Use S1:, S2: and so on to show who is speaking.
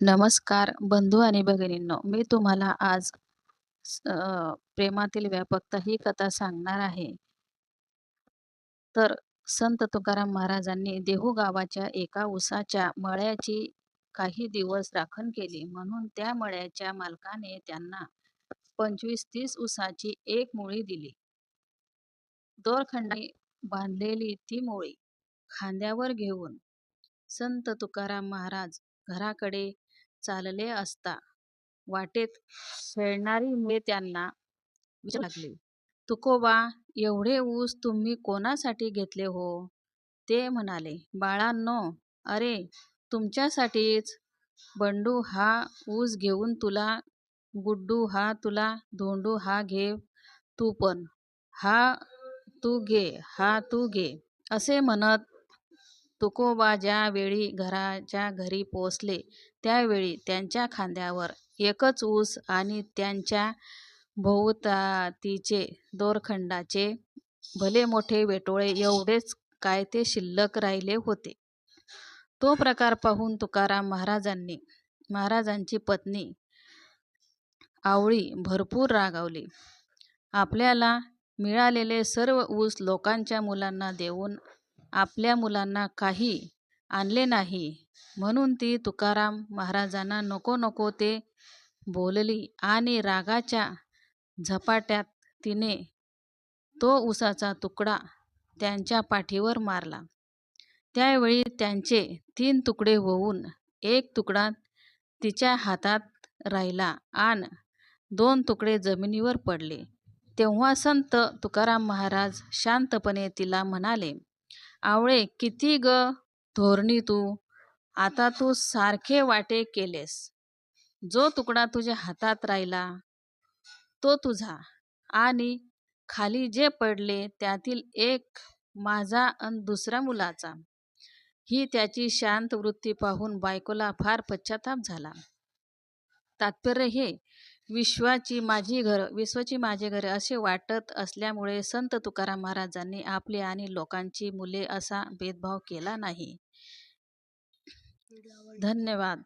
S1: नमस्कार बंधू आणि भगिनींनो, मी तुम्हाला आज प्रेमातील व्यापकता ही कथा सांगणार आहे. तर संत तुकाराम महाराजांनी देहू गावाच्या एका उसाच्या मळ्याची काही दिवस राखण केली. म्हणून त्या मळ्याच्या मालकाने त्यांना 25-30 उसाची एक मुळी दिली. दोरखंडाने बांधलेली ती मुळी खांद्यावर घेऊन संत तुकाराम महाराज घराकडे चालले असता वाटेत खेळणारी मुले त्यांना विचारू लागली, "तुकोबा, एवढे ऊस तुम्ही कोणासाठी घेतले हो?" ते म्हणाले, "बाळांनो, अरे तुमच्यासाठीच. बंडू हा ऊस घेऊन तुला, गुड्डू हा तुला, धोंडू हा घे तू पण, हा तू घे, हा तू घे." असे म्हणत तुकोबा ज्या वेळी घराच्या घरी पोचले त्यावेळी त्यांच्या खांद्यावर एकच ऊस आणि त्यांच्या भोवतातीचे दोरखंडाचे भले मोठे वेटोळे एवढेच काय ते शिल्लक राहिले होते. तो प्रकार पाहून तुकाराम महाराजांची पत्नी आवळी भरपूर रागावली. आपल्याला मिळालेले सर्व ऊस लोकांच्या मुलांना देऊन आपल्या मुलांना काही आणले नाही, म्हणून ती तुकाराम महाराजांना नको नको ते बोलली आणि रागाच्या झपाट्यात तिने तो ऊसाचा तुकडा त्यांच्या पाठीवर मारला. त्यावेळी त्यांचे 3 तुकडे होऊन एक तुकडा तिच्या हातात राहिला आणि 2 तुकडे जमिनीवर पडले. तेव्हा संत तुकाराम महाराज शांतपणे तिला म्हणाले, "आवळे, किती ग धोरणी तू! आता तू सारखे वाटे केलेस. जो तुकडा तुझ्या हातात राहिला तो तुझा आणि खाली जे पडले त्यातील एक माझा आणि दुसरा मुलाचा." ही त्याची शांत वृत्ती पाहून बायकोला फार पश्चाताप झाला. तात्पर्य हे, विश्वाची माझी घरे असे वाटत असल्यामुळे संत तुकाराम महाराजांनी आपली आणि लोकांची मुले असा भेदभाव केला नाही. धन्यवाद.